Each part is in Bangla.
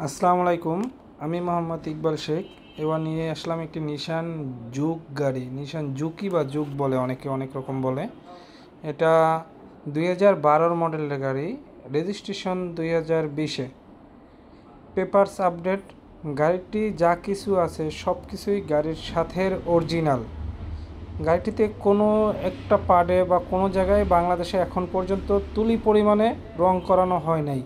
আসসালামু আলাইকুম। আমি মোহাম্মদ ইকবাল শেখ। এবার নিয়ে আসলাম একটি নিশান জুক গাড়ি। নিশান জুকি বা জুক বলে, অনেকে অনেক রকম বলে। এটা 2012 মডেলের গাড়ি, রেজিস্ট্রেশন 2020-এ। Papers update. গাড়িটি যা কিছু আছে সব কিছুই গাড়ির সাথে অরিজিনাল। গাড়িটিতে কোনো একটা পার্টে বা কোনো জায়গায় বাংলাদেশে এখন পর্যন্ত তুলি পরিমাণে রং করানো হয় নাই।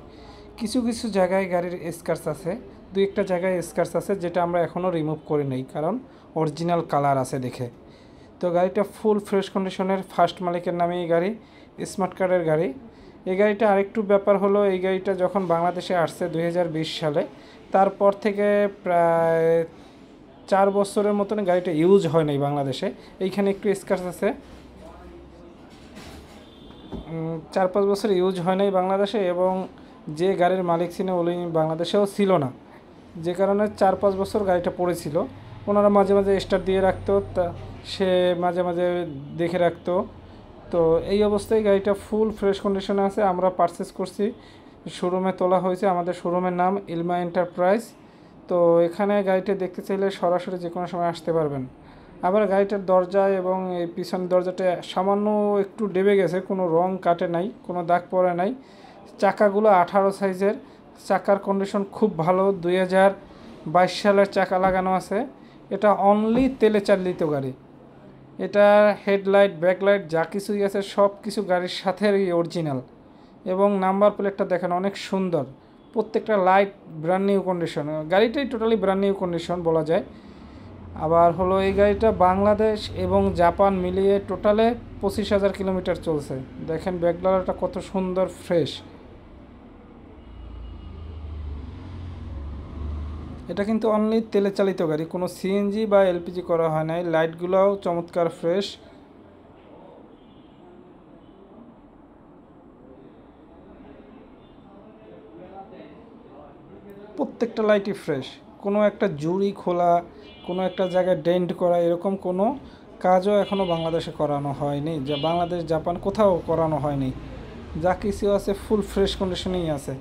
কিছু কিছু জায়গায় গাড়ির স্ক্র্যাচ আছে, দু একটা জায়গায় স্ক্র্যাচ আছে, যেটা আমরা এখনও রিমুভ করি নাই, কারণ অরিজিনাল কালার আছে দেখে। তো গাড়িটা ফুল ফ্রেশ কন্ডিশনের, ফার্স্ট মালিকের নামে এই গাড়ি, স্মার্ট কার্ডের গাড়ি। এই গাড়িটা আরেকটু ব্যাপার হলো, এই গাড়িটা যখন বাংলাদেশে আসছে 2020 সালে, তারপর থেকে প্রায় 4 বছরের মতন গাড়িটা ইউজ হয় নাই বাংলাদেশে। এইখানে একটু স্ক্র্যাচ আছে। 4-5 বছর ইউজ হয় নাই বাংলাদেশে, এবং যে গাড়ির মালিক ছিল উনি বাংলাদেশেও ছিল না, যে কারণে 4-5 বছর গাড়িটা পড়েছিল। ওনারা মাঝে মাঝে স্টার্ট দিয়ে রাখতো, তা সে মাঝে মাঝে দেখে রাখতো। তো এই অবস্থায় গাড়িটা ফুল ফ্রেশ কন্ডিশনে আছে। আমরা পারচেস করছি, শোরুমে তোলা হয়েছে। আমাদের শোরুমের নাম ইলমা এন্টারপ্রাইজ। তো এখানে গাড়িটা দেখতে চাইলে সরাসরি যে কোনো সময় আসতে পারবেন। আবার গাড়িটার দরজা এবং এই পিছনের দরজাটা সামান্য একটু ডেবে গেছে, কোনো রং কাটে নাই, কোনো দাগ পড়ে নাই। চাকাগুলো 18 সাইজের, চাকার কন্ডিশন খুব ভালো। 2022 সালের চাকা লাগানো আছে। এটা অনলি তেলে চালিত গাড়ি। এটা হেডলাইট, ব্যাকলাইট যা কিছুই আছে সব কিছু গাড়ির সাথে অরিজিনাল। এবং নাম্বার প্লেটটা দেখেন, অনেক সুন্দর। প্রত্যেকটা লাইট ব্র্যান্ড নিউ কন্ডিশন। গাড়িটাই টোটালি ব্র্যান্ড নিউ কন্ডিশন বলা যায়। আবার হলো এই গাড়িটা বাংলাদেশ এবং জাপান মিলিয়ে টোটালে 25,000 কিলোমিটার চলছে। দেখেন ব্যাকলাইটটা কত সুন্দর, ফ্রেশ। এটা কিন্তু অনলি তেলে চালিত গাড়ি, কোনো সিএনজি বা এলপিজি করা হয় নাই। লাইটগুলোও চমৎকার, ফ্রেশ। প্রত্যেকটা লাইটই ফ্রেশ। কোনো একটা জুড়ি খোলা, কোনো একটা জায়গায় ডেন্ট করা, এরকম কোনো কাজও এখনও বাংলাদেশে করানো হয়নি, যা বাংলাদেশ জাপান কোথাও করানো হয়নি। যা কিছু আছে ফুল ফ্রেশ কন্ডিশনেই আছে।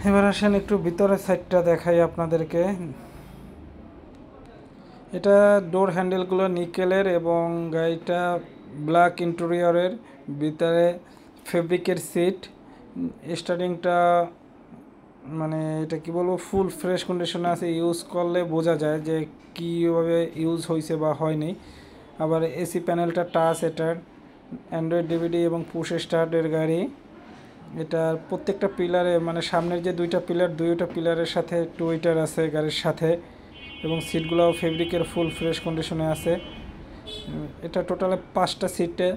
এবার আসেন একটু ভিতরের সাইডটা দেখাই আপনাদেরকে। এটা ডোর হ্যান্ডেলগুলো নিকেলের, এবং গাড়িটা ব্ল্যাক ইন্টেরিয়রের, ভিতরে ফেব্রিকের সিট। স্টার্টিংটা মানে এটা কি বলবো, ফুল ফ্রেশ কন্ডিশনে আছে। ইউজ করলে বোঝা যায় যে কীভাবে ইউজ হয়েছে বা হয়নি। আবার এসি প্যানেলটা টাচ, এটার অ্যান্ড্রয়েড ডিভিডি এবং পুশ স্টার্টের গাড়ি। এটার প্রত্যেকটা পিলারে, মানে সামনের যে দুইটা পিলারের সাথে টুইটার আছে গাড়ির সাথে, এবং সিটগুলোও ফেব্রিকের, ফুল ফ্রেশ কন্ডিশনে আছে। এটা টোটালে 5টা সিটে,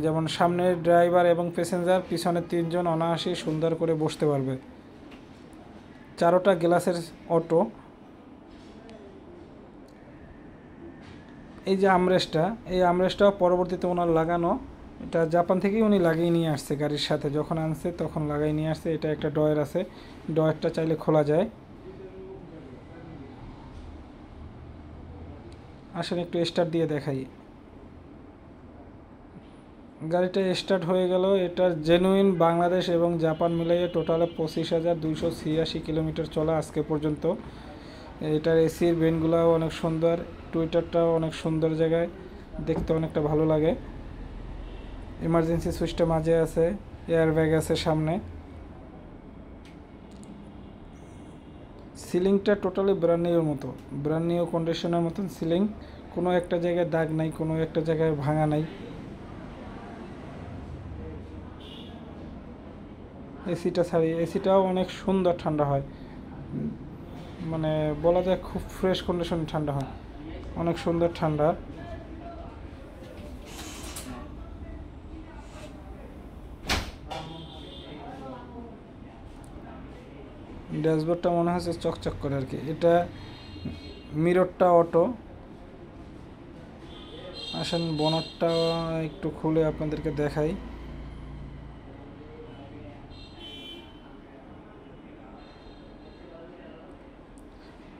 যেমন সামনের ড্রাইভার এবং প্যাসেঞ্জার, পিছনে 3 জন অনায়াসেই সুন্দর করে বসতে পারবে। 4টা গ্লাসের অটো। এই যে আমরেস্টটা, এই আমরেস্টটাও পরবর্তীতে ওনার লাগানো। এটা জাপান থেকেই উনি লাগিয়ে নিয়ে আসছে গাড়ির সাথে, যখন আনছে তখন লাগাই নিয়ে আসছে। এটা একটা ডয়ার আছে, ডয়ারটা চাইলে খোলা যায়। আসলে একটু স্টার্ট দিয়ে দেখাই। গাড়িটা স্টার্ট হয়ে গেল। এটার জেনুইন বাংলাদেশ এবং জাপান মিলিয়ে টোটালে 25,286 কিলোমিটার চলা আজকে পর্যন্ত। এটার এসির ভেন্টগুলোও অনেক সুন্দর, টুইটারটাও অনেক সুন্দর জায়গায়, দেখতে অনেকটা ভালো লাগে। ইমার্জেন্সি সুইচটা মাঝে আছে, এয়ার ব্যাগ আছে সামনে। সিলিংটা টোটালি ব্র্যান্ড নিউর মতো, ব্র্যান্ড নিউ কন্ডিশনের মতন সিলিং। কোনো একটা জায়গায় দাগ নাই, কোনো একটা জায়গায় ভাঙা নাই। এসিটা ছাড়ি, এসিটাও অনেক সুন্দর ঠান্ডা হয়, মানে বলা যায় খুব ফ্রেশ কন্ডিশনে ঠান্ডা হয়, অনেক সুন্দর ঠান্ডা। ড্যাশবোর্ডটা মনে হচ্ছে চকচক করে আর কি। এটা মিররটা অটো। আসেন বনেটটা একটু খুলে আপনাদেরকে দেখাই।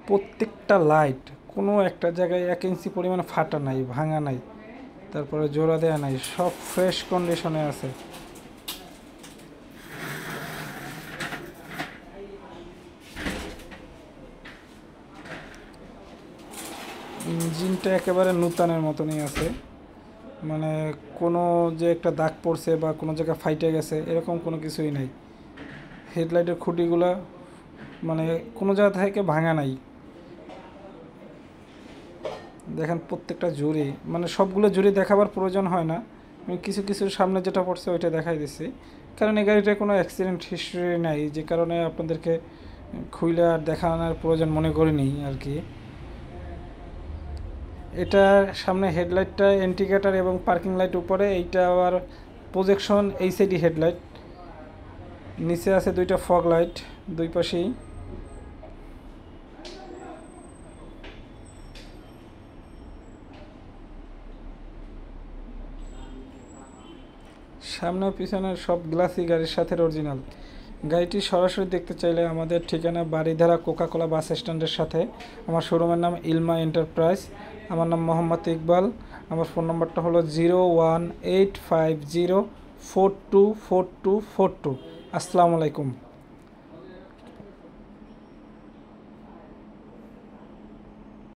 প্রত্যেকটা লাইট কোনো একটা জায়গায় 1 ইঞ্চি পরিমাণ ফাটা নাই, ভাঙা নাই, তারপরে জোড়া দেওয়া নাই, সব ফ্রেশ কন্ডিশনে আছে। ইঞ্জিনটা একেবারে নূতনের মতনই আছে, মানে কোনো যে একটা দাগ পড়ছে বা কোনো জায়গায় ফাইটে গেছে এরকম কোনো কিছুই নাই। হেডলাইটের খুঁটিগুলা মানে কোনো জায়গা থেকে ভাঙা নাই। দেখেন প্রত্যেকটা জুড়ি, মানে সবগুলো জুড়ি দেখাবার প্রয়োজন হয় না, আমি কিছু কিছু সামনে যেটা পড়ছে ওইটা দেখাই দিচ্ছি, কারণ এই গাড়িটার কোনো অ্যাক্সিডেন্ট হিস্ট্রি নাই, যে কারণে আপনাদেরকে খুইলে আর দেখানোর প্রয়োজন মনে করিনি আর কি। এটা সামনে হেডলাইটটা ইন্ডিকেটর এবং পার্কিং লাইট উপরে, এইটা আবার প্রজেকশন এইচডি হেডলাইট, নিচে আছে দুইটা ফগ লাইট দুই পাশেই। সামনে পিছনের সব গ্লাসই গাড়ির সাথে অরিজিনাল। গাড়িটি সরাসরি দেখতে চাইলে আমাদের ঠিকানা বাড়িধারা কোকাকোলা বাস স্ট্যান্ডের সাথে। আমার শোরুমের নাম ইলমা এন্টারপ্রাইজ। আমার নাম মোহাম্মদ ইকবাল। আমার ফোন নাম্বারটা হলো 01850424242। আসসালামু আলাইকুম।